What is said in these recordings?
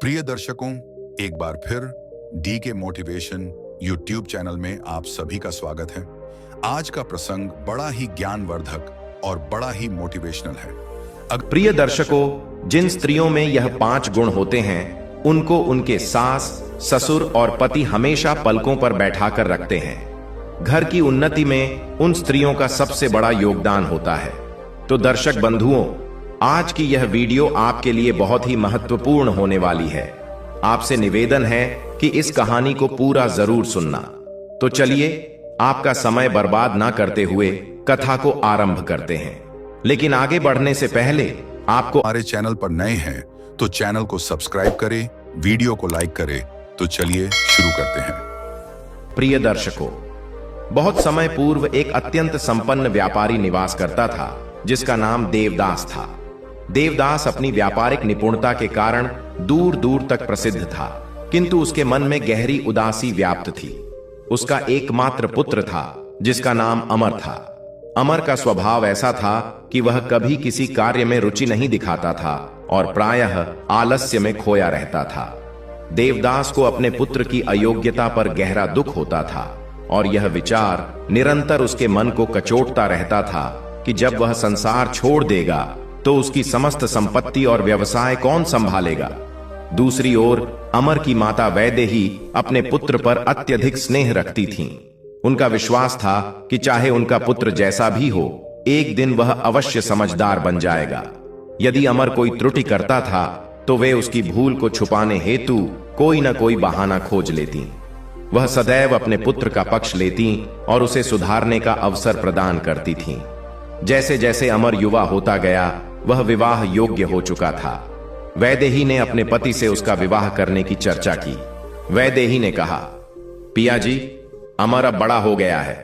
प्रिय दर्शकों, एक बार फिर डी के मोटिवेशन यूट्यूब चैनल में आप सभी का स्वागत है। आज का प्रसंग बड़ा ही ज्ञानवर्धक और बड़ा ही मोटिवेशनल है। प्रिय दर्शकों, जिन स्त्रियों में यह 5 गुण होते हैं, उनको उनके सास, ससुर और पति हमेशा पलकों पर बैठाकर रखते हैं। घर की उन्नति में उन स्त्रियों का सबसे बड़ा योगदान होता है। तो दर्शक बंधुओं, आज की यह वीडियो आपके लिए बहुत ही महत्वपूर्ण होने वाली है। आपसे निवेदन है कि इस कहानी को पूरा जरूर सुनना। तो चलिए, आपका समय बर्बाद ना करते हुए कथा को आरंभ करते हैं। लेकिन आगे बढ़ने से पहले आपको हमारे चैनल पर नए हैं तो चैनल को सब्सक्राइब करें, वीडियो को लाइक करें। तो चलिए शुरू करते हैं। प्रिय दर्शकों, बहुत समय पूर्व एक अत्यंत संपन्न व्यापारी निवास करता था, जिसका नाम देवदास था। देवदास अपनी व्यापारिक निपुणता के कारण दूर दूर तक प्रसिद्ध था, किंतु उसके मन में गहरी उदासी व्याप्त थी। उसका एकमात्र पुत्र था, जिसका नाम अमर था। अमर का स्वभाव ऐसा था कि वह कभी किसी कार्य में रुचि नहीं दिखाता था और प्रायः आलस्य में खोया रहता था। देवदास को अपने पुत्र की अयोग्यता पर गहरा दुख होता था और यह विचार निरंतर उसके मन को कचोटता रहता था कि जब वह संसार छोड़ देगा तो उसकी समस्त संपत्ति और व्यवसाय कौन संभालेगा। दूसरी ओर अमर की माता वैदेही अपने पुत्र पर अत्यधिक स्नेह रखती थीं। उनका विश्वास था कि चाहे उनका पुत्र जैसा भी हो, एक दिन वह अवश्य समझदार बन जाएगा। यदि अमर कोई त्रुटि करता था तो वे उसकी भूल को छुपाने हेतु कोई न कोई बहाना खोज लेती। वह सदैव अपने पुत्र का पक्ष लेती और उसे सुधारने का अवसर प्रदान करती थीं। जैसे जैसे अमर युवा होता गया, वह विवाह योग्य हो चुका था। वैदेही ने अपने पति से उसका विवाह करने की चर्चा की। वैदेही ने कहा, पिया जी, अमर अब बड़ा हो गया है।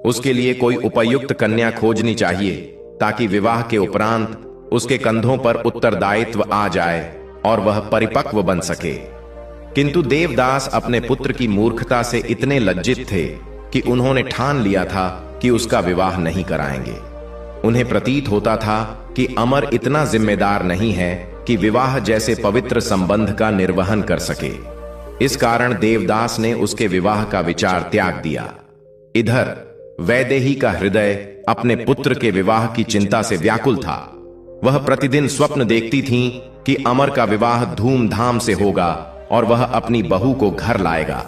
उसके लिए कोई उपयुक्त कन्या खोजनी चाहिए, ताकि विवाह के उपरांत उसके कंधों पर उत्तरदायित्व आ जाए और वह परिपक्व बन सके। किंतु देवदास अपने पुत्र की मूर्खता से इतने लज्जित थे कि उन्होंने ठान लिया था कि उसका विवाह नहीं कराएंगे। उन्हें प्रतीत होता था कि अमर इतना जिम्मेदार नहीं है कि विवाह जैसे पवित्र संबंध का निर्वहन कर सके। इस कारण देवदास ने उसके विवाह का विचार त्याग दिया। इधर वैदेही का हृदय अपने पुत्र के विवाह की चिंता से व्याकुल था। वह प्रतिदिन स्वप्न देखती थीं कि अमर का विवाह धूमधाम से होगा और वह अपनी बहू को घर लाएगा।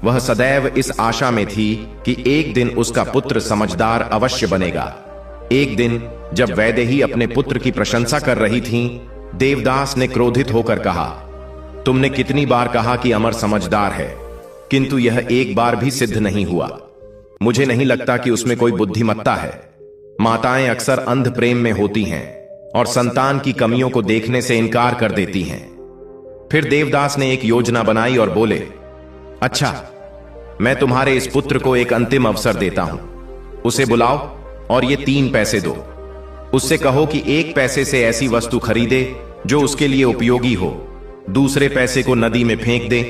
वह सदैव इस आशा में थी कि एक दिन उसका पुत्र समझदार अवश्य बनेगा। एक दिन जब वैदेही अपने पुत्र की प्रशंसा कर रही थीं, देवदास ने क्रोधित होकर कहा, तुमने कितनी बार कहा कि अमर समझदार है, किंतु यह एक बार भी सिद्ध नहीं हुआ। मुझे नहीं लगता कि उसमें कोई बुद्धिमत्ता है। माताएं अक्सर अंध प्रेम में होती हैं और संतान की कमियों को देखने से इनकार कर देती हैं। फिर देवदास ने एक योजना बनाई और बोले, अच्छा, मैं तुम्हारे इस पुत्र को एक अंतिम अवसर देता हूं। उसे बुलाओ और ये 3 पैसे दो। उससे कहो कि 1 पैसे से ऐसी वस्तु खरीदे जो उसके लिए उपयोगी हो, दूसरे पैसे को नदी में फेंक दे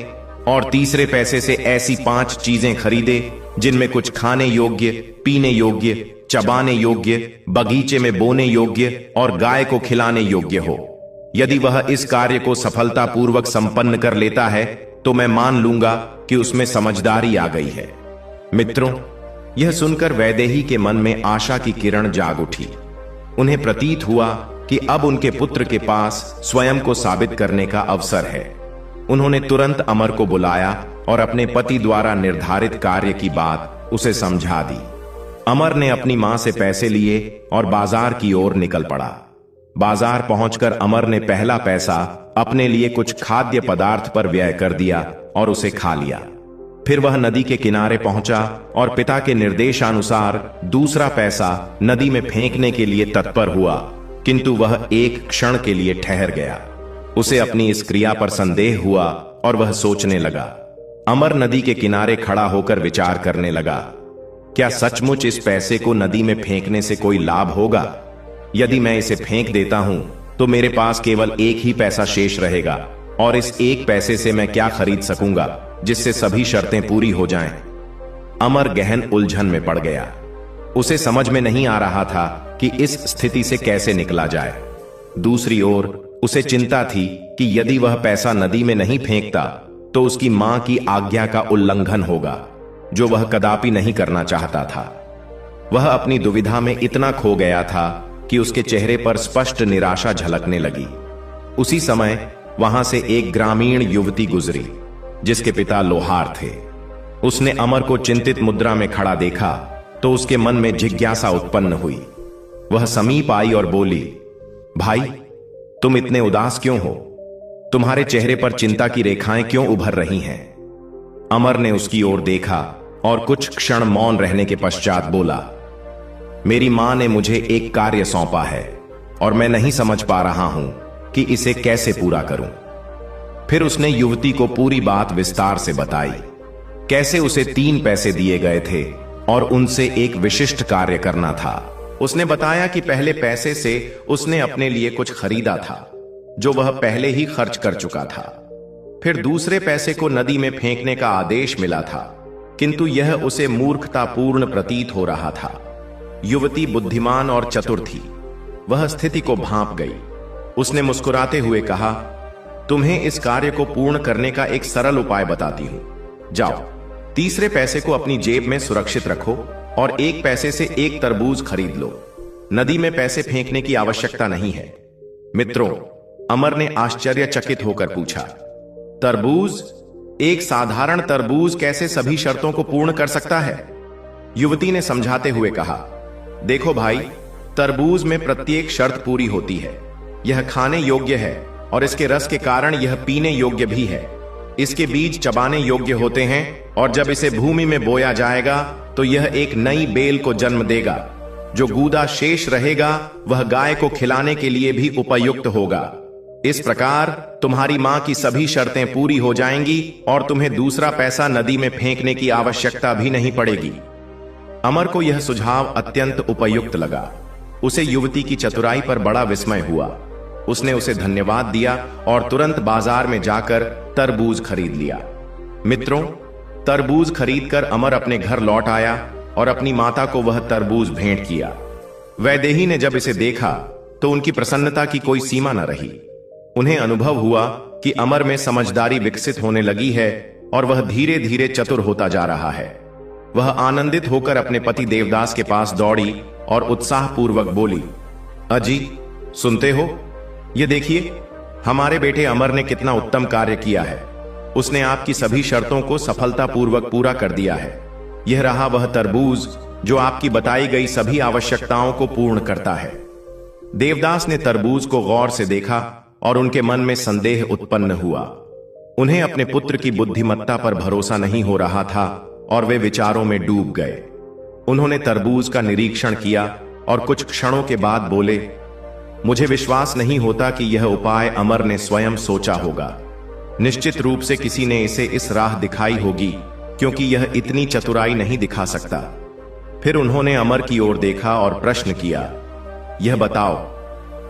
और तीसरे पैसे से ऐसी 5 चीजें खरीदे जिनमें कुछ खाने योग्य, पीने योग्य, चबाने योग्य, बगीचे में बोने योग्य और गाय को खिलाने योग्य हो। यदि वह इस कार्य को सफलतापूर्वक संपन्न कर लेता है तो मैं मान लूंगा कि उसमें समझदारी आ गई है। मित्रों, यह सुनकर वैदेही के मन में आशा की किरण जाग उठी। उन्हें प्रतीत हुआ कि अब उनके पुत्र के पास स्वयं को साबित करने का अवसर है। उन्होंने तुरंत अमर को बुलाया और अपने पति द्वारा निर्धारित कार्य की बात उसे समझा दी। अमर ने अपनी मां से पैसे लिए और बाजार की ओर निकल पड़ा। बाजार पहुंचकर अमर ने पहला पैसा अपने लिए कुछ खाद्य पदार्थ पर व्यय कर दिया और उसे खा लिया। फिर वह नदी के किनारे पहुंचा और पिता के निर्देशानुसार दूसरा पैसा नदी में फेंकने के लिए तत्पर हुआ, किंतु वह एक क्षण के लिए ठहर गया। उसे अपनी इस क्रिया पर संदेह हुआ और वह सोचने लगा। अमर नदी के किनारे खड़ा होकर विचार करने लगा, क्या सचमुच इस पैसे को नदी में फेंकने से कोई लाभ होगा? यदि मैं इसे फेंक देता हूं तो मेरे पास केवल 1 ही पैसा शेष रहेगा और इस 1 पैसे से मैं क्या खरीद सकूंगा जिससे सभी शर्तें पूरी हो जाएं। अमर गहन उलझन में पड़ गया। उसे समझ में नहीं आ रहा था कि इस स्थिति से कैसे निकला जाए। दूसरी ओर उसे चिंता थी कि यदि वह पैसा नदी में नहीं फेंकता तो उसकी मां की आज्ञा का उल्लंघन होगा, जो वह कदापि नहीं करना चाहता था। वह अपनी दुविधा में इतना खो गया था कि उसके चेहरे पर स्पष्ट निराशा झलकने लगी। उसी समय वहां से एक ग्रामीण युवती गुजरी, जिसके पिता लोहार थे। उसने अमर को चिंतित मुद्रा में खड़ा देखा तो उसके मन में जिज्ञासा उत्पन्न हुई। वह समीप आई और बोली, भाई, तुम इतने उदास क्यों हो? तुम्हारे चेहरे पर चिंता की रेखाएं क्यों उभर रही हैं? अमर ने उसकी ओर देखा और कुछ क्षण मौन रहने के पश्चात बोला, मेरी मां ने मुझे एक कार्य सौंपा है और मैं नहीं समझ पा रहा हूं कि इसे कैसे पूरा करूं। फिर उसने युवती को पूरी बात विस्तार से बताई, कैसे उसे 3 पैसे दिए गए थे और उनसे एक विशिष्ट कार्य करना था। उसने बताया कि पहले पैसे से उसने अपने लिए कुछ खरीदा था, जो वह पहले ही खर्च कर चुका था। फिर दूसरे पैसे को नदी में फेंकने का आदेश मिला था, किंतु यह उसे मूर्खतापूर्ण प्रतीत हो रहा था। युवती बुद्धिमान और चतुर थी, वह स्थिति को भांप गई। उसने मुस्कुराते हुए कहा, तुम्हें इस कार्य को पूर्ण करने का एक सरल उपाय बताती हूं। जाओ, तीसरे पैसे को अपनी जेब में सुरक्षित रखो और 1 पैसे से 1 तरबूज खरीद लो। नदी में पैसे फेंकने की आवश्यकता नहीं है। मित्रों, अमर ने आश्चर्यचकित होकर पूछा, तरबूज? एक साधारण तरबूज कैसे सभी शर्तों को पूर्ण कर सकता है? युवती ने समझाते हुए कहा, देखो भाई, तरबूज में प्रत्येक शर्त पूरी होती है। यह खाने योग्य है और इसके रस के कारण यह पीने योग्य भी है। इसके बीज चबाने योग्य होते हैं और जब इसे भूमि में बोया जाएगा तो यह एक नई बेल को जन्म देगा। जो गूदा शेष रहेगा वह गाय को खिलाने के लिए भी उपयुक्त होगा। इस प्रकार तुम्हारी मां की सभी शर्तें पूरी हो जाएंगी और तुम्हें दूसरा पैसा नदी में फेंकने की आवश्यकता भी नहीं पड़ेगी। अमर को यह सुझाव अत्यंत उपयुक्त लगा। उसे युवती की चतुराई पर बड़ा विस्मय हुआ। उसने उसे धन्यवाद दिया और तुरंत बाजार में जाकर तरबूज खरीद लिया। मित्रों, तरबूज खरीदकर अमर अपने घर लौट आया और अपनी माता को वह तरबूज भेंट किया। वैदेही ने जब इसे देखा तो उनकी प्रसन्नता की कोई सीमा न रही। उन्हें अनुभव हुआ कि अमर में समझदारी विकसित होने लगी है और वह धीरे धीरे चतुर होता जा रहा है। वह आनंदित होकर अपने पति देवदास के पास दौड़ी और उत्साहपूर्वक बोली, अजी, सुनते हो? ये देखिए, हमारे बेटे अमर ने कितना उत्तम कार्य किया है। उसने आपकी सभी शर्तों को सफलतापूर्वक पूरा कर दिया है। यह रहा वह तरबूज जो आपकी बताई गई सभी आवश्यकताओं को पूर्ण करता है। देवदास ने तरबूज को गौर से देखा और उनके मन में संदेह उत्पन्न हुआ। उन्हें अपने पुत्र की बुद्धिमत्ता पर भरोसा नहीं हो रहा था और वे विचारों में डूब गए। उन्होंने तरबूज का निरीक्षण किया और कुछ क्षणों के बाद बोले, मुझे विश्वास नहीं होता कि यह उपाय अमर ने स्वयं सोचा होगा। निश्चित रूप से किसी ने इसे इस राह दिखाई होगी, क्योंकि यह इतनी चतुराई नहीं दिखा सकता। फिर उन्होंने अमर की ओर देखा और प्रश्न किया, यह बताओ,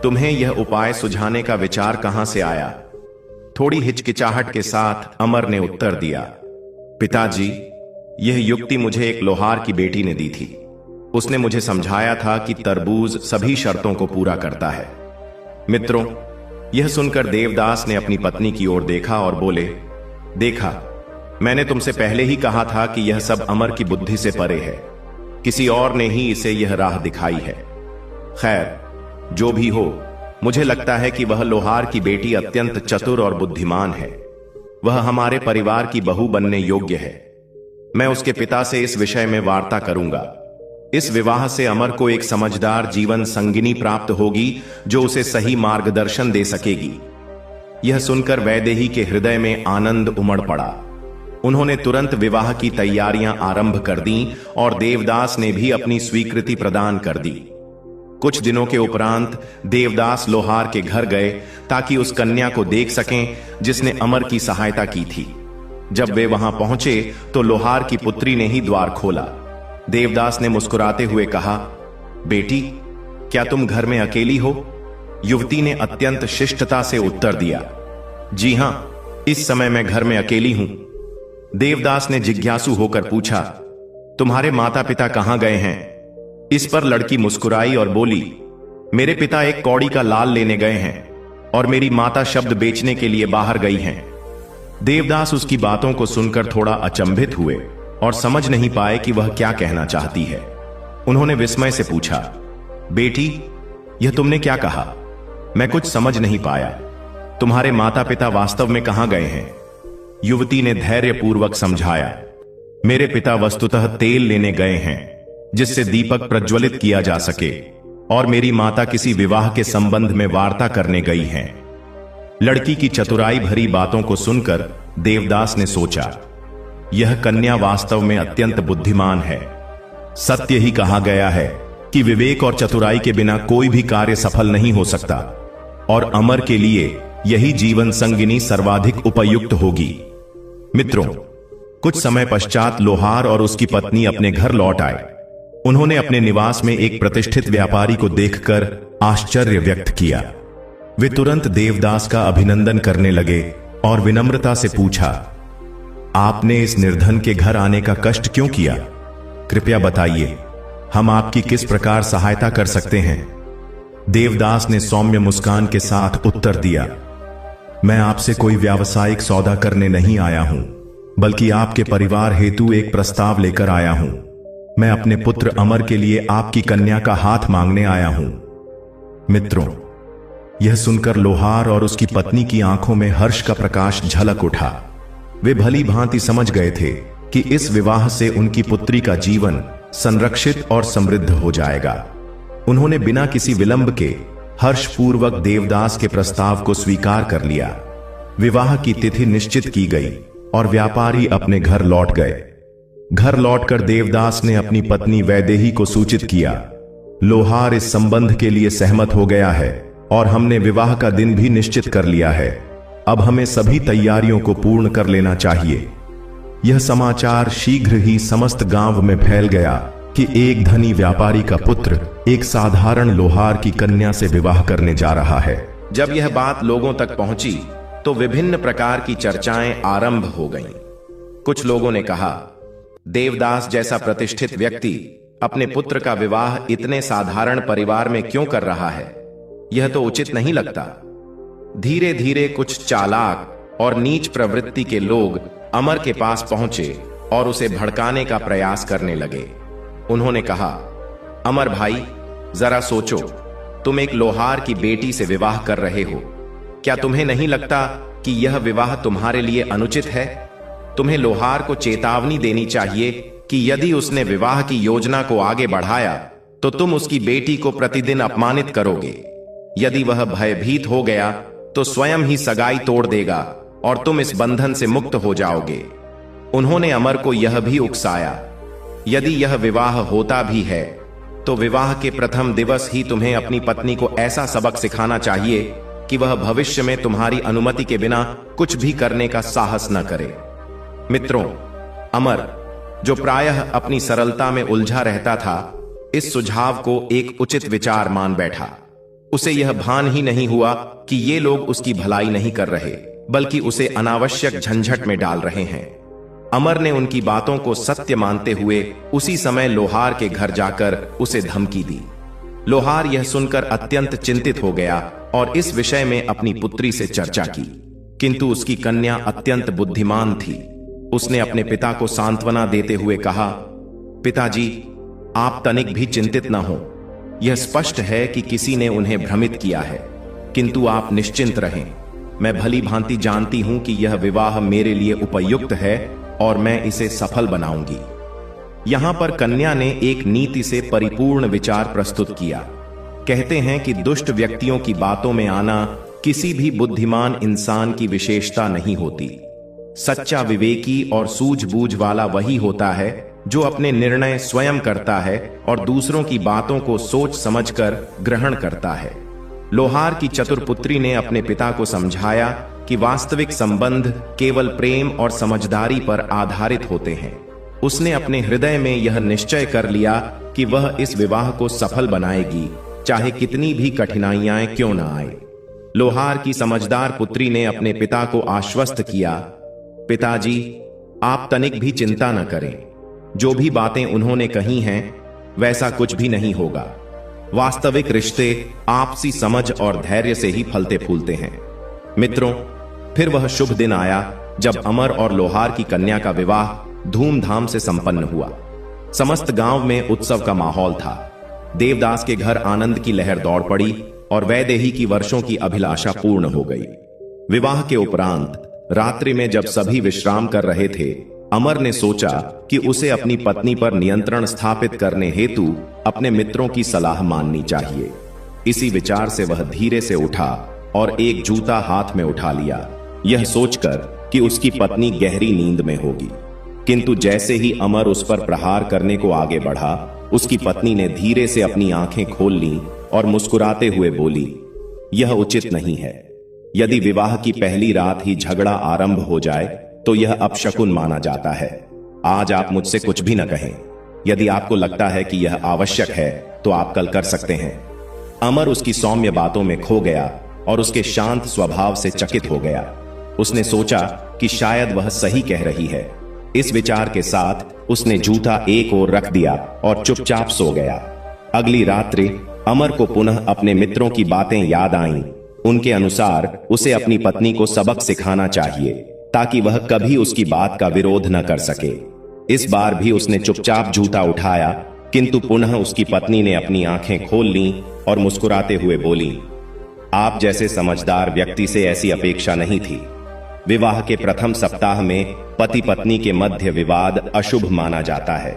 तुम्हें यह उपाय सुझाने का विचार कहां से आया? थोड़ी हिचकिचाहट के साथ अमर ने उत्तर दिया, पिताजी, यह युक्ति मुझे एक लोहार की बेटी ने दी थी। उसने मुझे समझाया था कि तरबूज सभी शर्तों को पूरा करता है। मित्रों, यह सुनकर देवदास ने अपनी पत्नी की ओर देखा और बोले, देखा, मैंने तुमसे पहले ही कहा था कि यह सब अमर की बुद्धि से परे है। किसी और ने ही इसे यह राह दिखाई है। खैर, जो भी हो, मुझे लगता है कि वह लोहार की बेटी अत्यंत चतुर और बुद्धिमान है। वह हमारे परिवार की बहू बनने योग्य है। मैं उसके पिता से इस विषय में वार्ता करूंगा। इस विवाह से अमर को एक समझदार जीवन संगिनी प्राप्त होगी जो उसे सही मार्गदर्शन दे सकेगी। यह सुनकर वैदेही के हृदय में आनंद उमड़ पड़ा। उन्होंने तुरंत विवाह की तैयारियां आरंभ कर दी और देवदास ने भी अपनी स्वीकृति प्रदान कर दी। कुछ दिनों के उपरांत देवदास लोहार के घर गए ताकि उस कन्या को देख सकें जिसने अमर की सहायता की थी। जब वे वहां पहुंचे तो लोहार की पुत्री ने ही द्वार खोला। देवदास ने मुस्कुराते हुए कहा, बेटी, क्या तुम घर में अकेली हो? युवती ने अत्यंत शिष्टता से उत्तर दिया, जी हां, इस समय मैं घर में अकेली हूं। देवदास ने जिज्ञासु होकर पूछा, तुम्हारे माता पिता कहां गए हैं? इस पर लड़की मुस्कुराई और बोली, मेरे पिता एक कौड़ी का लाल लेने गए हैं। और मेरी माता शब्द बेचने के लिए बाहर गई हैं। देवदास उसकी बातों को सुनकर थोड़ा अचंभित हुए और समझ नहीं पाए कि वह क्या कहना चाहती है। उन्होंने विस्मय से पूछा, बेटी, यह तुमने क्या कहा? मैं कुछ समझ नहीं पाया। तुम्हारे माता पिता वास्तव में कहां गए हैं? युवती ने धैर्यपूर्वक समझाया, मेरे पिता वस्तुतः तेल लेने गए हैं जिससे दीपक प्रज्वलित किया जा सके, और मेरी माता किसी विवाह के संबंध में वार्ता करने गई हैं। लड़की की चतुराई भरी बातों को सुनकर देवदास ने सोचा, यह कन्या वास्तव में अत्यंत बुद्धिमान है। सत्य ही कहा गया है कि विवेक और चतुराई के बिना कोई भी कार्य सफल नहीं हो सकता, और अमर के लिए यही जीवन संगिनी सर्वाधिक उपयुक्त होगी। मित्रों, कुछ समय पश्चात लोहार और उसकी पत्नी अपने घर लौट आए। उन्होंने अपने निवास में एक प्रतिष्ठित व्यापारी को देखकर आश्चर्य व्यक्त किया। वे तुरंत देवदास का अभिनंदन करने लगे और विनम्रता से पूछा, आपने इस निर्धन के घर आने का कष्ट क्यों किया? कृपया बताइए, हम आपकी किस प्रकार सहायता कर सकते हैं? देवदास ने सौम्य मुस्कान के साथ उत्तर दिया, मैं आपसे कोई व्यावसायिक सौदा करने नहीं आया हूं, बल्कि आपके परिवार हेतु एक प्रस्ताव लेकर आया हूं। मैं अपने पुत्र अमर के लिए आपकी कन्या का हाथ मांगने आया हूं। मित्रों, यह सुनकर लोहार और उसकी पत्नी की आंखों में हर्ष का प्रकाश झलक उठा। वे भली भांति समझ गए थे कि इस विवाह से उनकी पुत्री का जीवन संरक्षित और समृद्ध हो जाएगा। उन्होंने बिना किसी विलंब के हर्षपूर्वक देवदास के प्रस्ताव को स्वीकार कर लिया। विवाह की तिथि निश्चित की गई और व्यापारी अपने घर लौट गए। घर लौटकर देवदास ने अपनी पत्नी वैदेही को सूचित किया, लोहार इस संबंध के लिए सहमत हो गया है और हमने विवाह का दिन भी निश्चित कर लिया है। अब हमें सभी तैयारियों को पूर्ण कर लेना चाहिए। यह समाचार शीघ्र ही समस्त गांव में फैल गया कि एक धनी व्यापारी का पुत्र एक साधारण लोहार की कन्या से विवाह करने जा रहा है। जब यह बात लोगों तक पहुंची तो विभिन्न प्रकार की चर्चाएं आरंभ हो गईं। कुछ लोगों ने कहा, देवदास जैसा प्रतिष्ठित व्यक्ति अपने पुत्र का विवाह इतने साधारण परिवार में क्यों कर रहा है? यह तो उचित नहीं लगता। धीरे धीरे कुछ चालाक और नीच प्रवृत्ति के लोग अमर के पास पहुंचे और उसे भड़काने का प्रयास करने लगे। उन्होंने कहा, अमर भाई, जरा सोचो, तुम एक लोहार की बेटी से विवाह कर रहे हो। क्या तुम्हें नहीं लगता कि यह विवाह तुम्हारे लिए अनुचित है? तुम्हें लोहार को चेतावनी देनी चाहिए कि यदि उसने विवाह की योजना को आगे बढ़ाया तो तुम उसकी बेटी को प्रतिदिन अपमानित करोगे। यदि वह भयभीत हो गया तो स्वयं ही सगाई तोड़ देगा और तुम इस बंधन से मुक्त हो जाओगे। उन्होंने अमर को यह भी उकसाया, यदि यह विवाह होता भी है तो विवाह के प्रथम दिवस ही तुम्हें अपनी पत्नी को ऐसा सबक सिखाना चाहिए कि वह भविष्य में तुम्हारी अनुमति के बिना कुछ भी करने का साहस न करे। मित्रों, अमर, जो प्रायः अपनी सरलता में उलझा रहता था, इस सुझाव को एक उचित विचार मान बैठा। उसे यह भान ही नहीं हुआ कि ये लोग उसकी भलाई नहीं कर रहे, बल्कि उसे अनावश्यक झंझट में डाल रहे हैं। अमर ने उनकी बातों को सत्य मानते हुए उसी समय लोहार के घर जाकर उसे धमकी दी। लोहार यह सुनकर अत्यंत चिंतित हो गया और इस विषय में अपनी पुत्री से चर्चा की, किंतु उसकी कन्या अत्यंत बुद्धिमान थी। उसने अपने पिता को सांत्वना देते हुए कहा, पिताजी, आप तनिक भी चिंतित न हो। यह स्पष्ट है कि किसी ने उन्हें भ्रमित किया है, किंतु आप निश्चिंत रहें। मैं भली भांति जानती हूं कि यह विवाह मेरे लिए उपयुक्त है और मैं इसे सफल बनाऊंगी। यहां पर कन्या ने एक नीति से परिपूर्ण विचार प्रस्तुत किया। कहते हैं कि दुष्ट व्यक्तियों की बातों में आना किसी भी बुद्धिमान इंसान की विशेषता नहीं होती। सच्चा विवेकी और सूझबूझ वाला वही होता है जो अपने निर्णय स्वयं करता है और दूसरों की बातों को सोच समझकर ग्रहण करता है। लोहार की चतुर पुत्री ने अपने पिता को समझाया कि वास्तविक संबंध केवल प्रेम और समझदारी पर आधारित होते हैं। उसने अपने हृदय में यह निश्चय कर लिया कि वह इस विवाह को सफल बनाएगी, चाहे कितनी भी कठिनाइयां क्यों न आए। लोहार की समझदार पुत्री ने अपने पिता को आश्वस्त किया, पिताजी, आप तनिक भी चिंता न करें। जो भी बातें उन्होंने कही हैं, वैसा कुछ भी नहीं होगा। वास्तविक रिश्ते आपसी समझ और धैर्य से ही फलते फूलते हैं। मित्रों, फिर वह शुभ दिन आया जब अमर और लोहार की कन्या का विवाह धूमधाम से संपन्न हुआ। समस्त गांव में उत्सव का माहौल था। देवदास के घर आनंद की लहर दौड़ पड़ी और वैदेही की वर्षों की अभिलाषा पूर्ण हो गई। विवाह के उपरांत रात्रि में जब सभी विश्राम कर रहे थे, अमर ने सोचा कि उसे अपनी पत्नी पर नियंत्रण स्थापित करने हेतु अपने मित्रों की सलाह माननी चाहिए। इसी विचार से वह धीरे से उठा और एक जूता हाथ में उठा लिया, यह सोचकर कि उसकी पत्नी गहरी नींद में होगी। किंतु जैसे ही अमर उस पर प्रहार करने को आगे बढ़ा, उसकी पत्नी ने धीरे से अपनी आंखें खोल लीं और मुस्कुराते हुए बोली, यह उचित नहीं है। यदि विवाह की पहली रात ही झगड़ा आरंभ हो जाए तो यह अपशकुन माना जाता है। आज आप मुझसे कुछ भी न कहें। यदि आपको लगता है कि यह आवश्यक है तो आप कल कर सकते हैं। अमर उसकी सौम्य बातों में खो गया और उसके शांत स्वभाव से चकित हो गया। उसने सोचा कि शायद वह सही कह रही है। इस विचार के साथ उसने जूता एक ओर रख दिया और चुपचाप सो गया। अगली रात्रि अमर को पुनः अपने मित्रों की बातें याद आईं। उनके अनुसार उसे अपनी पत्नी को सबक सिखाना चाहिए ताकि वह कभी उसकी बात का विरोध न कर सके। इस बार भी उसने चुपचाप जूता उठाया, किंतु पुनः उसकी पत्नी ने अपनी आंखें खोल लीं और मुस्कुराते हुए बोली, आप जैसे समझदार व्यक्ति से ऐसी अपेक्षा नहीं थी। विवाह के प्रथम सप्ताह में पति पत्नी के मध्य विवाद अशुभ माना जाता है।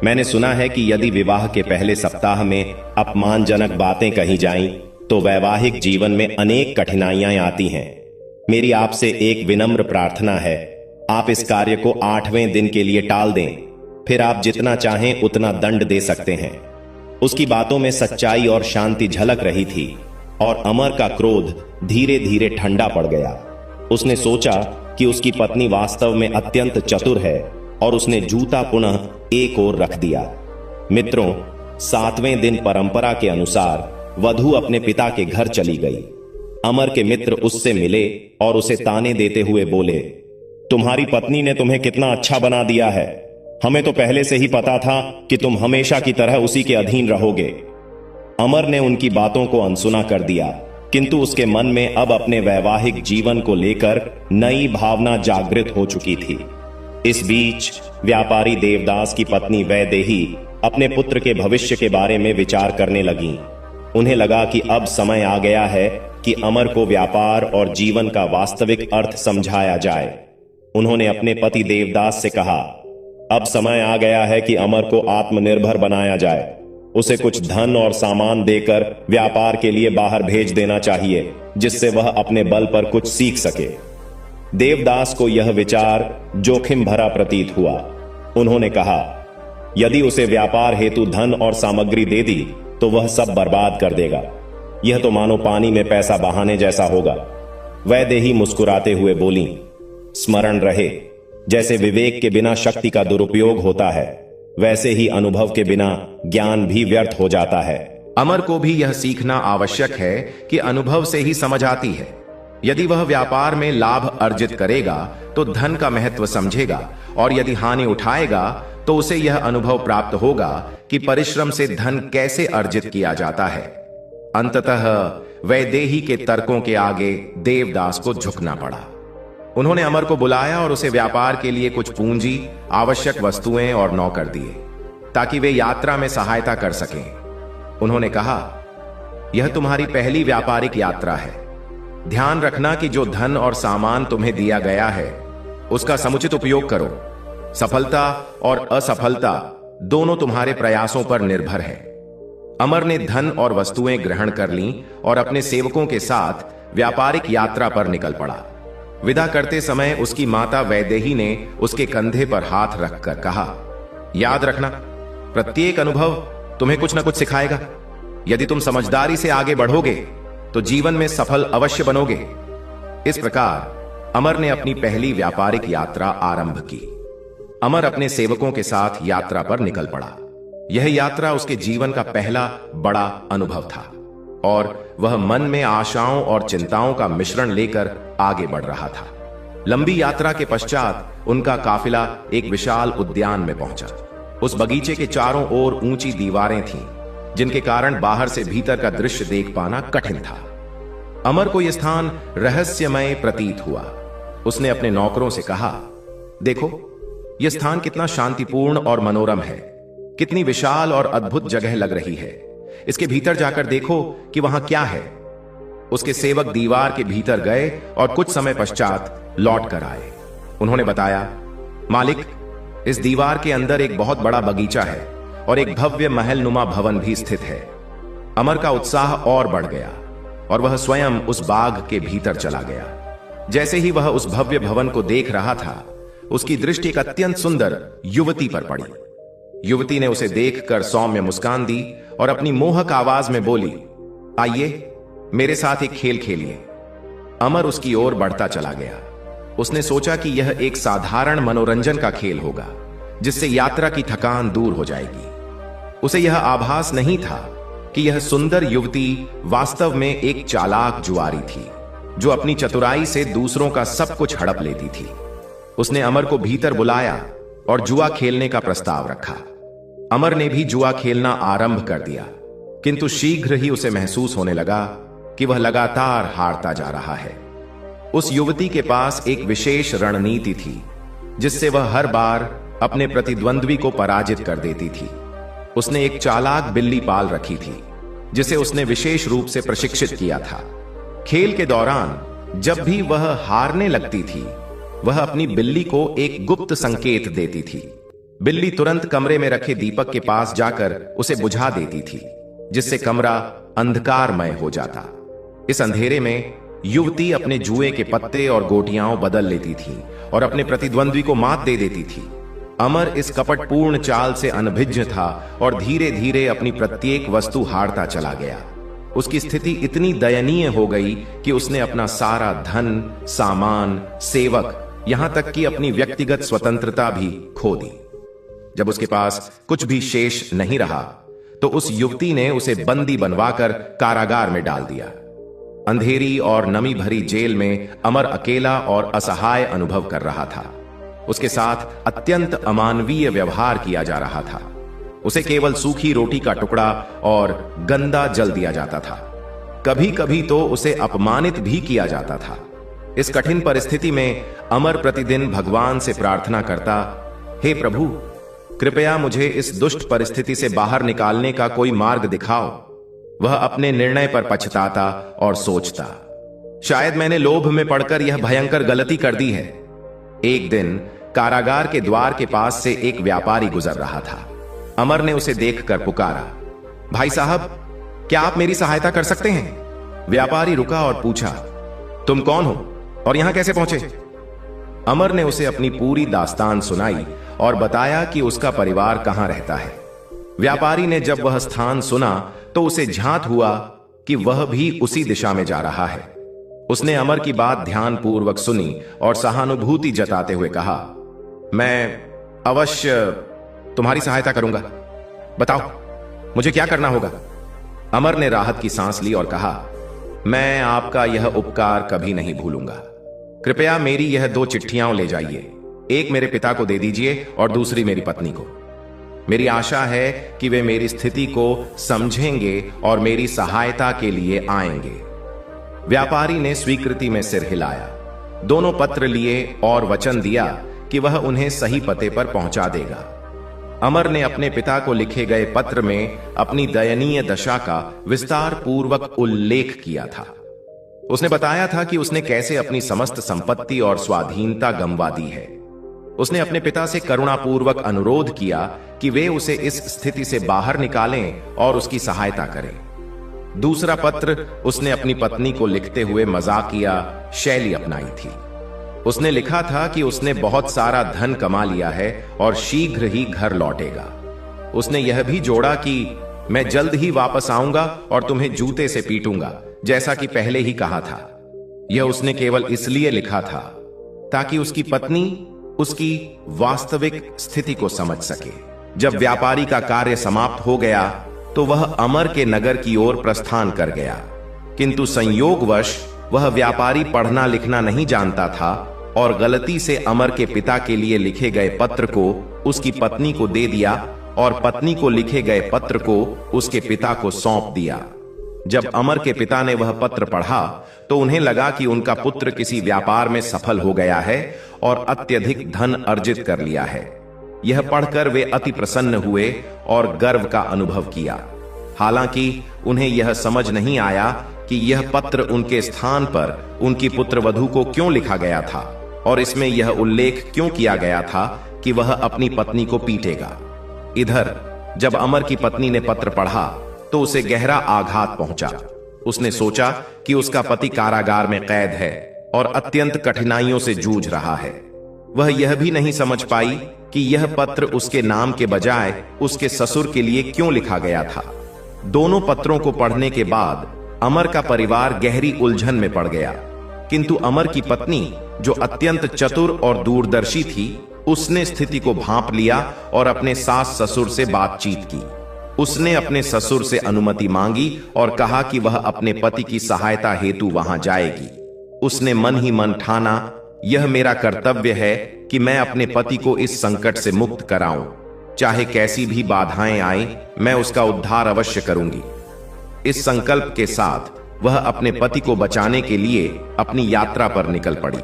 मैंने सुना है कि यदि विवाह के पहले सप्ताह में अपमानजनक बातें कही जाएं, तो वैवाहिक जीवन में अनेक कठिनाइयां आती हैं। मेरी आपसे एक विनम्र प्रार्थना है, आप इस कार्य को 8वें दिन के लिए टाल दें, फिर आप जितना चाहें उतना दंड दे सकते हैं। उसकी बातों में सच्चाई और शांति झलक रही थी और अमर का क्रोध धीरे धीरे ठंडा पड़ गया। उसने सोचा कि उसकी पत्नी वास्तव में अत्यंत चतुर है और उसने जूता पुनः एक ओर रख दिया। मित्रों, 7वें दिन परंपरा के अनुसार वधू अपने पिता के घर चली गई। अमर के मित्र उससे मिले और उसे ताने देते हुए बोले, तुम्हारी पत्नी ने तुम्हें कितना अच्छा बना दिया है। हमें तो पहले से ही पता था कि तुम हमेशा की तरह उसी के अधीन रहोगे। अमर ने उनकी बातों को अनसुना कर दिया, किंतु उसके मन में अब अपने वैवाहिक जीवन को लेकर नई भावना जागृत हो चुकी थी। इस बीच व्यापारी देवदास की पत्नी वैदेही अपने पुत्र के भविष्य के बारे में विचार करने लगी। उन्हें लगा कि अब समय आ गया है कि अमर को व्यापार और जीवन का वास्तविक अर्थ समझाया जाए। उन्होंने अपने पति देवदास से कहा, अब समय आ गया है कि अमर को आत्मनिर्भर बनाया जाए। उसे कुछ धन और सामान देकर व्यापार के लिए बाहर भेज देना चाहिए, जिससे वह अपने बल पर कुछ सीख सके। देवदास को यह विचार जोखिम भरा प्रतीत हुआ। उन्होंने कहा, यदि उसे व्यापार हेतु धन और सामग्री दे दी तो वह सब बर्बाद कर देगा। यह तो मानो पानी में पैसा बहाने जैसा होगा। वैदेही मुस्कुराते हुए बोली, स्मरण रहे, जैसे विवेक के बिना शक्ति का दुरुपयोग होता है, वैसे ही अनुभव के बिना ज्ञान भी व्यर्थ हो जाता है। अमर को भी यह सीखना आवश्यक है कि अनुभव से ही समझ आती है। यदि वह व्यापार में लाभ अर्जित करेगा तो धन का महत्व समझेगा, और यदि हानि उठाएगा तो उसे यह अनुभव प्राप्त होगा कि परिश्रम से धन कैसे अर्जित किया जाता है। अंततः वैदेही के तर्कों के आगे देवदास को झुकना पड़ा। उन्होंने अमर को बुलाया और उसे व्यापार के लिए कुछ पूंजी, आवश्यक वस्तुएं और नौकर दिए ताकि वे यात्रा में सहायता कर सकें। उन्होंने कहा, यह तुम्हारी पहली व्यापारिक यात्रा है। ध्यान रखना कि जो धन और सामान तुम्हें दिया गया है उसका समुचित उपयोग करो। सफलता और असफलता दोनों तुम्हारे प्रयासों पर निर्भर है। अमर ने धन और वस्तुएं ग्रहण कर लीं और अपने सेवकों के साथ व्यापारिक यात्रा पर निकल पड़ा। विदा करते समय उसकी माता वैदेही ने उसके कंधे पर हाथ रखकर कहा, याद रखना, प्रत्येक अनुभव तुम्हें कुछ न कुछ सिखाएगा। यदि तुम समझदारी से आगे बढ़ोगे तो जीवन में सफल अवश्य बनोगे। इस प्रकार अमर ने अपनी पहली व्यापारिक यात्रा आरंभ की। अमर अपने सेवकों के साथ यात्रा पर निकल पड़ा। यह यात्रा उसके जीवन का पहला बड़ा अनुभव था और वह मन में आशाओं और चिंताओं का मिश्रण लेकर आगे बढ़ रहा था। लंबी यात्रा के पश्चात उनका काफिला एक विशाल उद्यान में पहुंचा। उस बगीचे के चारों ओर ऊंची दीवारें थीं। जिनके कारण बाहर से भीतर का दृश्य देख पाना कठिन था। अमर को यह स्थान रहस्यमय प्रतीत हुआ। उसने अपने नौकरों से कहा, देखो, यह स्थान कितना शांतिपूर्ण और मनोरम है, कितनी विशाल और अद्भुत जगह लग रही है। इसके भीतर जाकर देखो कि वहां क्या है। उसके सेवक दीवार के भीतर गए और कुछ समय पश्चात लौट कर आए। उन्होंने बताया, मालिक, इस दीवार के अंदर एक बहुत बड़ा बगीचा है और एक भव्य महलनुमा भवन भी स्थित है। अमर का उत्साह और बढ़ गया और वह स्वयं उस बाग के भीतर चला गया। जैसे ही वह उस भव्य भवन को देख रहा था, उसकी दृष्टि एक अत्यंत सुंदर युवती पर पड़ी। युवती ने उसे देखकर सौम्य मुस्कान दी और अपनी मोहक आवाज में बोली, आइए मेरे साथ एक खेल खेलिए। अमर उसकी ओर बढ़ता चला गया। उसने सोचा कि यह एक साधारण मनोरंजन का खेल होगा, जिससे यात्रा की थकान दूर हो जाएगी। उसे यह आभास नहीं था कि यह सुंदर युवती वास्तव में एक चालाक जुआरी थी, जो अपनी चतुराई से दूसरों का सब कुछ हड़प लेती थी। उसने अमर को भीतर बुलाया और जुआ खेलने का प्रस्ताव रखा। अमर ने भी जुआ खेलना आरंभ कर दिया, किंतु शीघ्र ही उसे महसूस होने लगा कि वह लगातार हारता जा रहा है। उस युवती के पास एक विशेष रणनीति थी, जिससे वह हर बार अपने प्रतिद्वंद्वी को पराजित कर देती थी। उसने एक चालाक बिल्ली पाल रखी थी, जिसे उसने विशेष रूप से प्रशिक्षित किया था। खेल के दौरान जब भी वह हारने लगती थी, वह अपनी बिल्ली को एक गुप्त संकेत देती थी। बिल्ली तुरंत कमरे में रखे दीपक के पास जाकर उसे बुझा देती थी, जिससे कमरा अंधकारमय हो जाता। इस अंधेरे में युवती अपने जुए के पत्ते और गोटियां बदल लेती थी और अपने प्रतिद्वंद्वी को मात दे देती थी। अमर इस कपटपूर्ण चाल से अनभिज्ञ था और धीरे धीरे अपनी प्रत्येक वस्तु हारता चला गया। उसकी स्थिति इतनी दयनीय हो गई कि उसने अपना सारा धन, सामान, सेवक, यहां तक कि अपनी व्यक्तिगत स्वतंत्रता भी खो दी। जब उसके पास कुछ भी शेष नहीं रहा, तो उस युवती ने उसे बंदी बनवाकर कारागार में डाल दिया। अंधेरी और नमी भरी जेल में अमर अकेला और असहाय अनुभव कर रहा था। उसके साथ अत्यंत अमानवीय व्यवहार किया जा रहा था। उसे केवल सूखी रोटी का टुकड़ा और गंदा जल दिया जाता था। कभी कभी तो उसे अपमानित भी किया जाता था। इस कठिन परिस्थिति में अमर प्रतिदिन भगवान से प्रार्थना करता, हे प्रभु, कृपया मुझे इस दुष्ट परिस्थिति से बाहर निकालने का कोई मार्ग दिखाओ। वह अपने निर्णय पर पछताता और सोचता, शायद मैंने लोभ में पड़कर यह भयंकर गलती कर दी है। एक दिन कारागार के द्वार के पास से एक व्यापारी गुजर रहा था। अमर ने उसे देखकर पुकारा, भाई साहब, क्या आप मेरी सहायता कर सकते हैं? व्यापारी रुका और पूछा, तुम कौन हो और यहां कैसे पहुंचे? अमर ने उसे अपनी पूरी दास्तान सुनाई और बताया कि उसका परिवार कहां रहता है। व्यापारी ने जब वह स्थान सुना तो उसे झांत हुआ कि वह भी उसी दिशा में जा रहा है। उसने अमर की बात ध्यानपूर्वक सुनी और सहानुभूति जताते हुए कहा, मैं अवश्य तुम्हारी सहायता करूंगा। बताओ, मुझे क्या करना होगा? अमर ने राहत की सांस ली और कहा, मैं आपका यह उपकार कभी नहीं भूलूंगा। कृपया मेरी यह 2 चिट्ठियां ले जाइए। एक मेरे पिता को दे दीजिए और दूसरी मेरी पत्नी को। मेरी आशा है कि वे मेरी स्थिति को समझेंगे और मेरी सहायता के लिए आएंगे। व्यापारी ने स्वीकृति में सिर हिलाया। दोनों पत्र लिए और वचन दिया कि वह उन्हें सही पते पर पहुंचा देगा। अमर ने अपने पिता को लिखे गए पत्र में अपनी दयनीय दशा का विस्तार पूर्वक उल्लेख किया था। उसने बताया था कि उसने कैसे अपनी समस्त संपत्ति और स्वाधीनता गंवा दी है। उसने अपने पिता से करुणापूर्वक अनुरोध किया कि वे उसे इस स्थिति से बाहर निकालें और उसकी सहायता करें। दूसरा पत्र उसने अपनी पत्नी को लिखते हुए मजाकिया शैली अपनाई थी। उसने लिखा था कि उसने बहुत सारा धन कमा लिया है और शीघ्र ही घर लौटेगा। उसने यह भी जोड़ा कि मैं जल्द ही वापस आऊंगा और तुम्हें जूते से पीटूंगा, जैसा कि पहले ही कहा था। यह उसने केवल इसलिए लिखा था ताकि उसकी पत्नी उसकी वास्तविक स्थिति को समझ सके। जब व्यापारी का कार्य समाप्त हो गया तो वह अमर के नगर की ओर प्रस्थान कर गया, किंतु संयोगवश वह व्यापारी पढ़ना लिखना नहीं जानता था और गलती से अमर के पिता के लिए लिखे गए पत्र को उसकी पत्नी को दे दिया और पत्नी को लिखे गए पत्र को उसके पिता को सौंप दिया। जब अमर के पिता ने वह पत्र पढ़ा तो उन्हें लगा कि उनका पुत्र किसी व्यापार में सफल हो गया है और अत्यधिक धन अर्जित कर लिया है। यह पढ़कर वे अति प्रसन्न हुए और गर्व का अनुभव किया। हालांकि उन्हें यह समझ नहीं आया कि यह पत्र उनके स्थान पर उनकी पुत्रवधू को क्यों लिखा गया था और इसमें यह उल्लेख क्यों किया गया था कि वह अपनी पत्नी को पीटेगा। इधर जब अमर की पत्नी ने पत्र पढ़ा तो उसे गहरा आघात पहुंचा। उसने सोचा कि उसका पति कारागार में कैद है और अत्यंत कठिनाइयों से जूझ रहा है। वह यह भी नहीं समझ पाई कि यह पत्र उसके नाम के बजाय उसके ससुर के लिए क्यों लिखा गया था। दोनों पत्रों को पढ़ने के बाद अमर का परिवार गहरी उलझन में पड़ गया, किंतु अमर की पत्नी, जो अत्यंत चतुर और दूरदर्शी थी, उसने स्थिति को भांप लिया और अपने सास ससुर से बातचीत की। उसने अपने ससुर से अनुमति मांगी और कहा कि वह अपने पति की सहायता हेतु वहां जाएगी। उसने मन ही मन ठाना, यह मेरा कर्तव्य है कि मैं अपने पति को इस संकट से मुक्त कराऊं। चाहे कैसी भी बाधाएं आए, मैं उसका उद्धार अवश्य करूंगी। इस संकल्प के साथ वह अपने पति को बचाने के लिए अपनी यात्रा पर निकल पड़ी।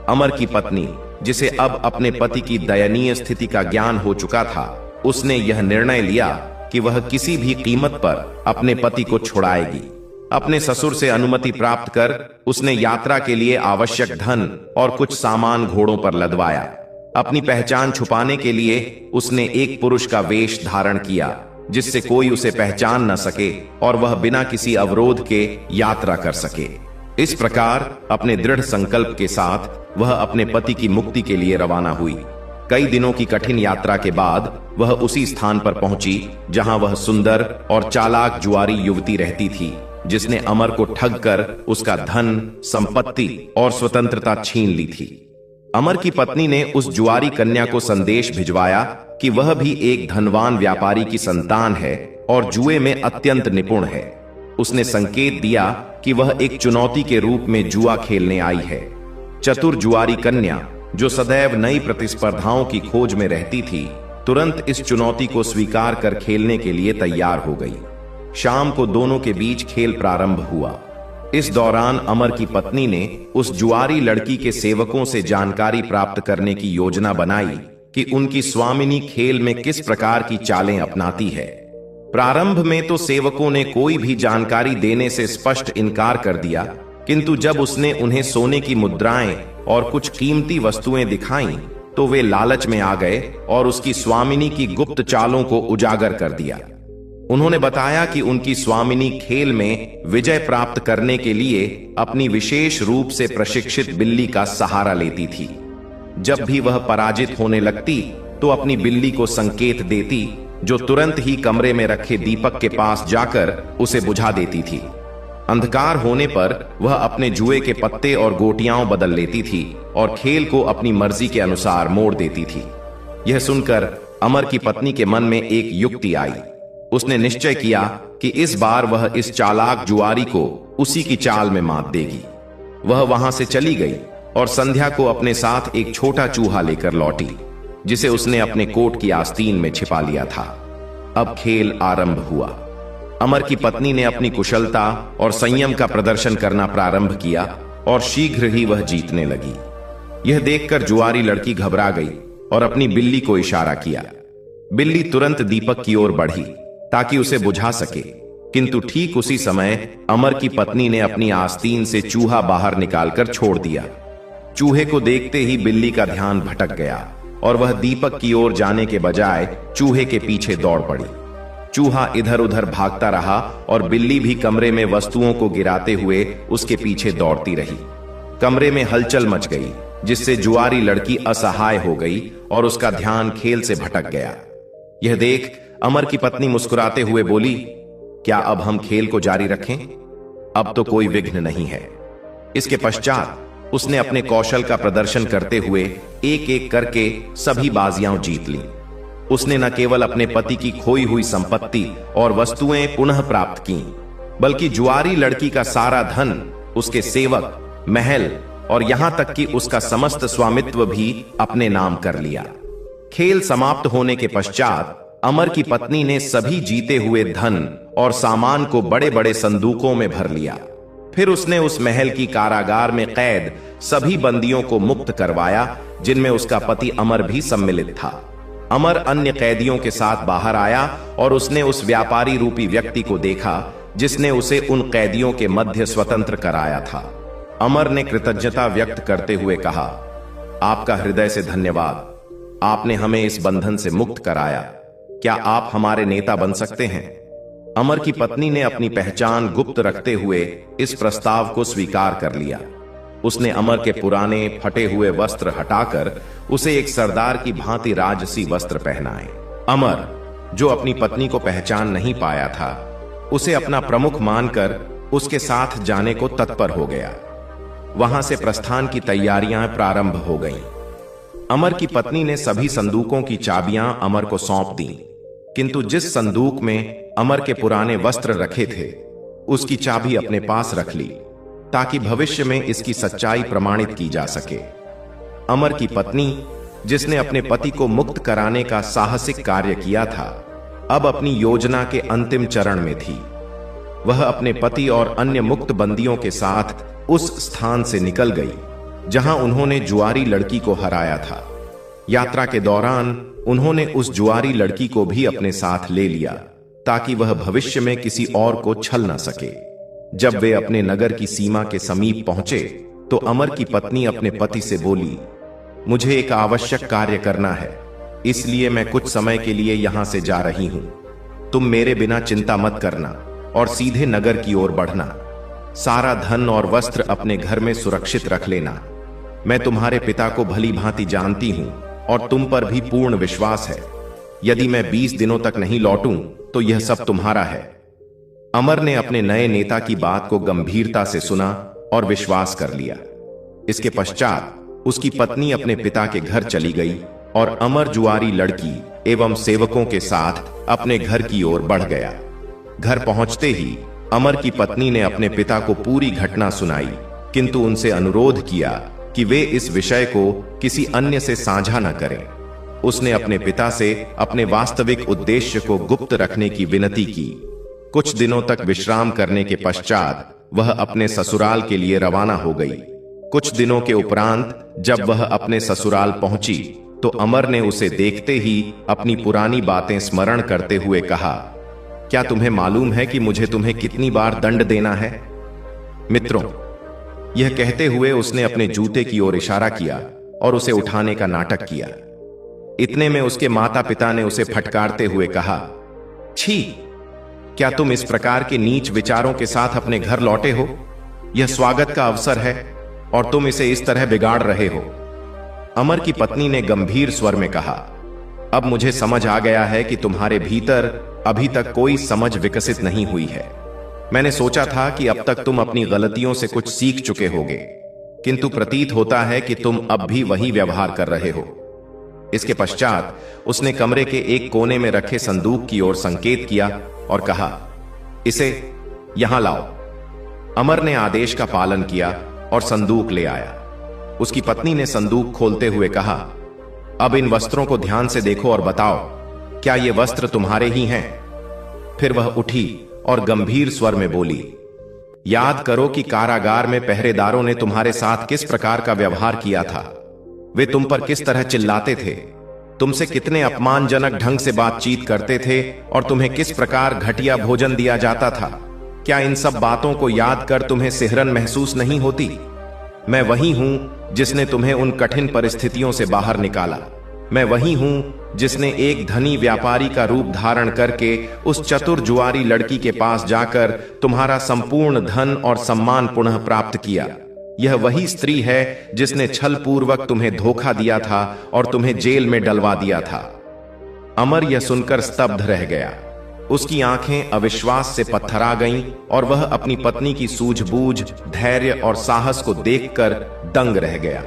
अमर की पत्नी, जिसे अब अपने पति की दयनीय स्थिति का ज्ञान हो चुका था, उसने यह निर्णय लिया कि वह किसी भी कीमत पर अपने पति को छुड़ाएगी। अपने ससुर से अनुमति प्राप्त कर उसने यात्रा के लिए आवश्यक धन और कुछ सामान घोड़ों पर लदवाया। अपनी पहचान छुपाने के लिए उसने एक पुरुष का वेश धारण किया, जिससे कोई उसे पहचान न सके और वह बिना किसी अवरोध के यात्रा कर सके। इस प्रकार अपने दृढ़ संकल्प के साथ वह अपने पति की मुक्ति के लिए रवाना हुई। कई दिनों की कठिन यात्रा के बाद वह उसी स्थान पर पहुंची जहां वह सुंदर और चालाक जुआरी युवती रहती थी, जिसने अमर को ठग कर उसका धन, संपत्ति और स्वतंत्रता छीन ली थी। अमर की पत्नी ने उस जुआरी कन्या को संदेश भिजवाया कि वह भी एक धनवान व्यापारी की संतान है और जुए में अत्यंत निपुण है। उसने संकेत दिया कि वह एक चुनौती के रूप में जुआ खेलने आई है। चतुर जुआरी कन्या, जो सदैव नई प्रतिस्पर्धाओं की खोज में रहती थी, तुरंत इस चुनौती को स्वीकार कर खेलने के लिए तैयार हो गई। शाम को दोनों के बीच खेल प्रारंभ हुआ। इस दौरान अमर की पत्नी ने उस जुआरी लड़की के सेवकों से जानकारी प्राप्त करने की योजना बनाई कि उनकी स्वामिनी खेल में किस प्रकार की चालें अपनाती है। प्रारंभ में तो सेवकों ने कोई भी जानकारी देने से स्पष्ट इनकार कर दिया, किंतु जब उसने उन्हें सोने की मुद्राएं और कुछ कीमती वस्तुएं दिखाईं, तो वे लालच में आ गए और उसकी स्वामिनी की गुप्त चालों को उजागर कर दिया। उन्होंने बताया कि उनकी स्वामिनी खेल में विजय प्राप्त करने के लिए अपनी विशेष रूप से प्रशिक्षित बिल्ली का सहारा लेती थी। जब भी वह पराजित होने लगती तो अपनी बिल्ली को संकेत देती, जो तुरंत ही कमरे में रखे दीपक के पास जाकर उसे बुझा देती थी। अंधकार होने पर वह अपने जुए के पत्ते और गोटियां बदल लेती थी और खेल को अपनी मर्जी के अनुसार मोड़ देती थी। यह सुनकर अमर की पत्नी के मन में एक युक्ति आई। उसने निश्चय किया कि इस बार वह इस चालाक जुआरी को उसी की चाल में मात देगी। वह वहां से चली गई और संध्या को अपने साथ एक छोटा चूहा लेकर लौटी, जिसे उसने अपने कोट की आस्तीन में छिपा लिया था। अब खेल आरंभ हुआ। अमर की पत्नी ने अपनी कुशलता और संयम का प्रदर्शन करना प्रारंभ किया और शीघ्र ही वह जीतने लगी। यह देखकर जुआरी लड़की घबरा गई और अपनी बिल्ली को इशारा किया। बिल्ली तुरंत दीपक की ओर बढ़ी ताकि उसे बुझा सके, किंतु ठीक उसी समय अमर की पत्नी ने अपनी आस्तीन से चूहा बाहर निकालकर छोड़ दिया। चूहे को देखते ही बिल्ली का ध्यान भटक गया और वह दीपक की ओर जाने के बजाय चूहे के पीछे दौड़ पड़ी। चूहा इधर उधर भागता रहा और बिल्ली भी कमरे में वस्तुओं को गिराते हुए उसके पीछे दौड़ती रही। कमरे में हलचल मच गई, जिससे जुआरी लड़की असहाय हो गई और उसका ध्यान खेल से भटक गया। यह देख अमर की पत्नी मुस्कुराते हुए बोली, क्या अब हम खेल को जारी रखें? अब तो कोई विघ्न नहीं है। इसके पश्चात उसने अपने कौशल का प्रदर्शन करते हुए एक एक करके सभी बाजियां जीत ली। उसने न केवल अपने पति की खोई हुई संपत्ति और वस्तुएं पुनः प्राप्त की, बल्कि जुआरी लड़की का सारा धन, उसके सेवक, महल और यहां तक कि उसका समस्त स्वामित्व भी अपने नाम कर लिया। खेल समाप्त होने के पश्चात अमर की पत्नी ने सभी जीते हुए धन और सामान को बड़े बड़े संदूकों में भर लिया। फिर उसने उस महल की कारागार में कैद सभी बंदियों को मुक्त करवाया, जिनमें उसका पति अमर भी सम्मिलित था। अमर अन्य कैदियों के साथ बाहर आया और उसने उस व्यापारी रूपी व्यक्ति को देखा जिसने उसे उन कैदियों के मध्य स्वतंत्र कराया था। अमर ने कृतज्ञता व्यक्त करते हुए कहा, आपका हृदय से धन्यवाद, आपने हमें इस बंधन से मुक्त कराया। क्या आप हमारे नेता बन सकते हैं? अमर की पत्नी ने अपनी पहचान गुप्त रखते हुए इस प्रस्ताव को स्वीकार कर लिया। उसने अमर के पुराने फटे हुए वस्त्र हटाकर उसे एक सरदार की भांति राजसी वस्त्र पहनाए। अमर, जो अपनी पत्नी को पहचान नहीं पाया था, उसे अपना प्रमुख मानकर उसके साथ जाने को तत्पर हो गया। वहां से प्रस्थान की तैयारियां प्रारंभ हो गईं। अमर की पत्नी ने सभी संदूकों की चाबियां अमर को सौंप दी, किंतु जिस संदूक में अमर के पुराने वस्त्र रखे थे, उसकी चाबी अपने पास रख ली, ताकि भविष्य में इसकी सच्चाई प्रमाणित की जा सके। अमर की पत्नी, जिसने अपने पति को मुक्त कराने का साहसिक कार्य किया था, अब अपनी योजना के अंतिम चरण में थी। वह अपने पति और अन्य मुक्त बंदियों के साथ उस स्थान से निकल गई जहां उन्होंने जुआरी लड़की को हराया था। यात्रा के दौरान उन्होंने उस जुआरी लड़की को भी अपने साथ ले लिया, ताकि वह भविष्य में किसी और को छल न सके। जब वे अपने नगर की सीमा के समीप पहुंचे तो अमर की पत्नी अपने पति से बोली, मुझे एक आवश्यक कार्य करना है, इसलिए मैं कुछ समय के लिए यहां से जा रही हूं। तुम मेरे बिना चिंता मत करना और सीधे नगर की ओर बढ़ना। सारा धन और वस्त्र अपने घर में सुरक्षित रख लेना। मैं तुम्हारे पिता को भली भांति जानती हूं और तुम पर भी पूर्ण विश्वास है। यदि मैं 20 दिनों तक नहीं लौटूं तो यह सब तुम्हारा है। अमर ने अपने नए नेता की बात को गंभीरता से सुना और विश्वास कर लिया। इसके पश्चात उसकी पत्नी अपने पिता के घर चली गई और अमर जुआरी लड़की एवं सेवकों के साथ अपने घर की ओर बढ़ गया। घर पहुंचते ही अमर की पत्नी ने अपने पिता को पूरी घटना सुनाई, किंतु उनसे अनुरोध किया कि वे इस विषय को किसी अन्य से साझा न करें। उसने अपने पिता से अपने वास्तविक उद्देश्य को गुप्त रखने की विनती की। कुछ दिनों तक विश्राम करने के पश्चात वह अपने ससुराल के लिए रवाना हो गई। कुछ दिनों के उपरांत जब वह अपने ससुराल पहुंची तो अमर ने उसे देखते ही अपनी पुरानी बातें स्मरण करते हुए कहा, क्या तुम्हें मालूम है कि मुझे तुम्हें कितनी बार दंड देना है? मित्रों, यह कहते हुए उसने अपने जूते की ओर इशारा किया और उसे उठाने का नाटक किया। इतने में उसके माता पिता ने उसे फटकारते हुए कहा, छी, क्या तुम इस प्रकार के नीच विचारों के साथ अपने घर लौटे हो? यह स्वागत का अवसर है और तुम इसे इस तरह बिगाड़ रहे हो। अमर की पत्नी ने गंभीर स्वर में कहा, अब मुझे समझ आ गया है कि तुम्हारे भीतर अभी तक कोई समझ विकसित नहीं हुई है। मैंने सोचा था कि अब तक तुम अपनी गलतियों से कुछ सीख चुके होगे, किंतु प्रतीत होता है कि तुम अब भी वही व्यवहार कर रहे हो। इसके पश्चात उसने कमरे के एक कोने में रखे संदूक की ओर संकेत किया और कहा, इसे यहां लाओ। अमर ने आदेश का पालन किया और संदूक ले आया। उसकी पत्नी ने संदूक खोलते हुए कहा, अब इन वस्त्रों को ध्यान से देखो और बताओ, क्या ये वस्त्र तुम्हारे ही हैं? फिर वह उठी और गंभीर स्वर में बोली, याद करो कि कारागार में पहरेदारों ने तुम्हारे साथ किस प्रकार का व्यवहार किया था। वे तुम पर किस तरह चिल्लाते थे, तुमसे कितने अपमानजनक ढंग से बातचीत करते थे और तुम्हें किस प्रकार घटिया भोजन दिया जाता था। क्या इन सब बातों को याद कर तुम्हें सिहरन महसूस नहीं होती? मैं वही हूं जिसने तुम्हें उन कठिन परिस्थितियों से बाहर निकाला। मैं वही हूं जिसने एक धनी व्यापारी का रूप धारण करके उस चतुर जुआरी लड़की के पास जाकर तुम्हारा संपूर्ण धन और सम्मान पुनः प्राप्त किया। यह वही स्त्री है जिसने छल पूर्वक तुम्हें धोखा दिया था और तुम्हें जेल में डलवा दिया था। अमर यह सुनकर स्तब्ध रह गया। उसकी आंखें अविश्वास से पत्थरा गईं और वह अपनी पत्नी की सूझबूझ, धैर्य और साहस को देखकर दंग रह गया।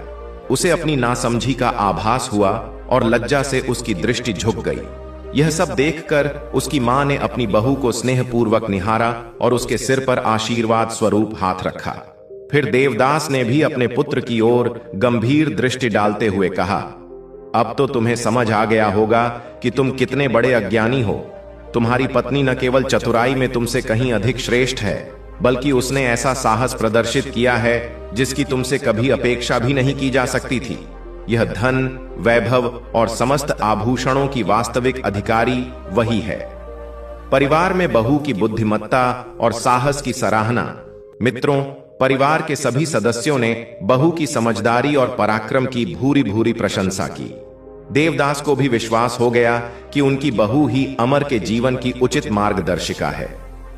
उसे अपनी नासमझी का आभास हुआ और लज्जा से उसकी दृष्टि झुक गई। यह सब देखकर उसकी मां ने अपनी बहू को स्नेहपूर्वक निहारा और उसके सिर पर आशीर्वाद स्वरूप हाथ रखा। फिर देवदास ने भी अपने पुत्र की ओर गंभीर दृष्टि डालते हुए कहा, अब तो तुम्हें समझ आ गया होगा कि तुम कितने बड़े अज्ञानी हो। तुम्हारी पत्नी न केवल चतुराई में तुमसे कहीं अधिक श्रेष्ठ है, बल्कि उसने ऐसा साहस प्रदर्शित किया है जिसकी तुमसे कभी अपेक्षा भी नहीं की जा सकती थी। यह धन, वैभव और समस्त आभूषणों की वास्तविक अधिकारी वही है। परिवार में बहू की बुद्धिमत्ता और साहस की सराहना। मित्रों, परिवार के सभी सदस्यों ने बहू की समझदारी और पराक्रम की भूरी भूरी प्रशंसा की। देवदास को भी विश्वास हो गया कि उनकी बहू ही अमर के जीवन की उचित मार्गदर्शिका है।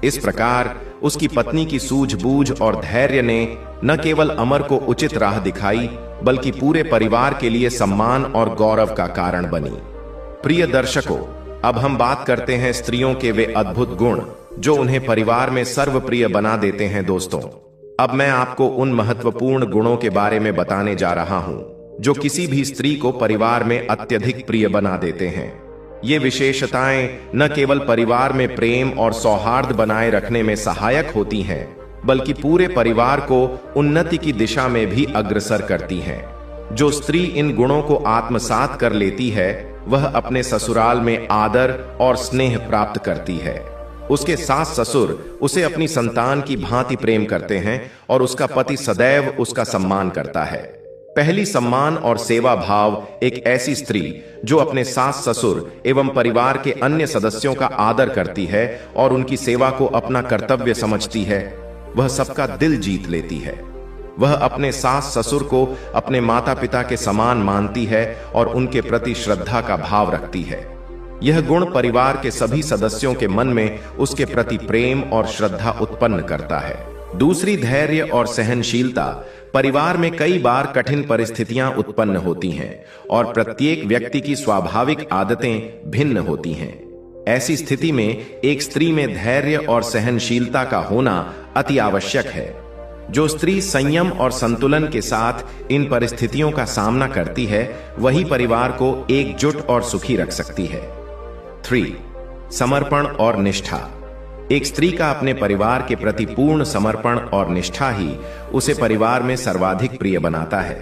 इस प्रकार उसकी पत्नी की सूझबूझ और धैर्य ने न केवल अमर को उचित राह दिखाई, बल्कि पूरे परिवार के लिए सम्मान और गौरव का कारण बनी। प्रिय दर्शकों, अब हम बात करते हैं स्त्रियों के वे अद्भुत गुण जो उन्हें परिवार में सर्वप्रिय बना देते हैं। दोस्तों, अब मैं आपको उन महत्वपूर्ण गुणों के बारे में बताने जा रहा हूं जो किसी भी स्त्री को परिवार में अत्यधिक प्रिय बना देते हैं। ये विशेषताएं न केवल परिवार में प्रेम और सौहार्द बनाए रखने में सहायक होती हैं, बल्कि पूरे परिवार को उन्नति की दिशा में भी अग्रसर करती हैं। जो स्त्री इन गुणों को आत्मसात कर लेती है, वह अपने ससुराल में आदर और स्नेह प्राप्त करती है। उसके सास ससुर उसे अपनी संतान की भांति प्रेम करते हैं और उसका पति सदैव उसका सम्मान करता है। पहली, सम्मान और सेवा भाव। एक ऐसी स्त्री जो अपने सास ससुर एवं परिवार के अन्य सदस्यों का आदर करती है और उनकी सेवा को अपना कर्तव्य समझती है, वह सबका दिल जीत लेती है। वह अपने सास ससुर को अपने माता पिता के समान मानती है और उनके प्रति श्रद्धा का भाव रखती है। यह गुण परिवार के सभी सदस्यों के मन में उसके प्रति प्रेम और श्रद्धा उत्पन्न करता है। दूसरी, धैर्य और सहनशीलता। परिवार में कई बार कठिन परिस्थितियां उत्पन्न होती हैं और प्रत्येक व्यक्ति की स्वाभाविक आदतें भिन्न होती हैं। ऐसी स्थिति में एक स्त्री में धैर्य और सहनशीलता का होना अति आवश्यक है। जो स्त्री संयम और संतुलन के साथ इन परिस्थितियों का सामना करती है, वही परिवार को एकजुट और सुखी रख सकती है। 3, समर्पण और निष्ठा। एक स्त्री का अपने परिवार के प्रति पूर्ण समर्पण और निष्ठा ही उसे परिवार में सर्वाधिक प्रिय बनाता है।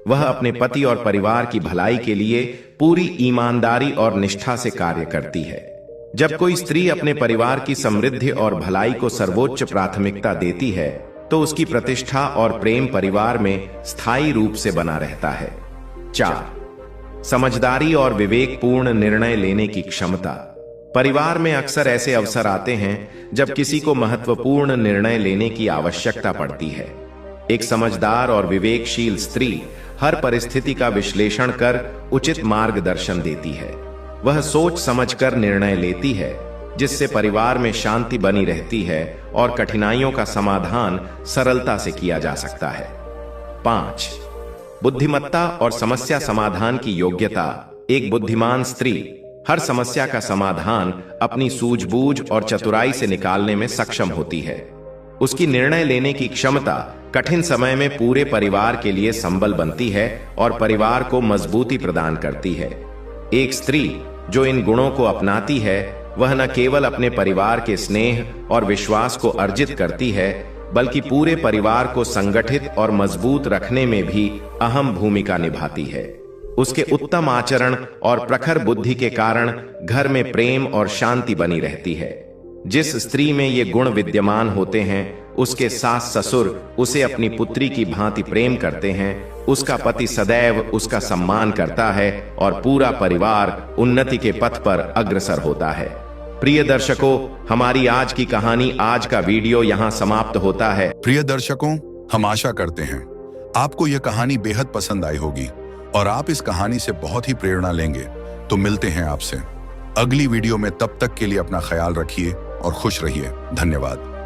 वह अपने पति और परिवार की भलाई के लिए पूरी ईमानदारी और निष्ठा से कार्य करती है। जब कोई स्त्री अपने परिवार की समृद्धि और भलाई को सर्वोच्च प्राथमिकता देती है, तो उसकी प्रतिष्ठा और प्रेम परिवार में स्थायी रूप से बना रहता है। 4, समझदारी और विवेकपूर्ण निर्णय लेने की क्षमता। परिवार में अक्सर ऐसे अवसर आते हैं जब किसी को महत्वपूर्ण निर्णय लेने की आवश्यकता पड़ती है। एक समझदार और विवेकशील स्त्री हर परिस्थिति का विश्लेषण कर उचित मार्गदर्शन देती है। वह सोच समझकर निर्णय लेती है, जिससे परिवार में शांति बनी रहती है और कठिनाइयों का समाधान सरलता से किया जा सकता है। 5, बुद्धिमत्ता और समस्या समाधान की योग्यता। एक बुद्धिमान स्त्री हर समस्या का समाधान अपनी सूझबूझ और चतुराई से निकालने में सक्षम होती है। उसकी निर्णय लेने की क्षमता कठिन समय में पूरे परिवार के लिए संबल बनती है और परिवार को मजबूती प्रदान करती है। एक स्त्री जो इन गुणों को अपनाती है, वह न केवल अपने परिवार के स्नेह और विश्वास को अर्जित करती है, बल्कि पूरे परिवार को संगठित और मजबूत रखने में भी अहम भूमिका निभाती है। उसके उत्तम आचरण और प्रखर बुद्धि के कारण घर में प्रेम और शांति बनी रहती है। जिस स्त्री में ये गुण विद्यमान होते हैं, उसके सास ससुर उसे अपनी पुत्री की भांति प्रेम करते हैं, उसका पति सदैव उसका सम्मान करता है और पूरा परिवार उन्नति के पथ पर अग्रसर होता है। प्रिय दर्शकों, हमारी आज की कहानी, आज का वीडियो यहाँ समाप्त होता है। प्रिय दर्शकों, हम आशा करते हैं आपको यह कहानी बेहद पसंद आई होगी और आप इस कहानी से बहुत ही प्रेरणा लेंगे। तो मिलते हैं आपसे अगली वीडियो में। तब तक के लिए अपना ख्याल रखिए और खुश रहिए। धन्यवाद।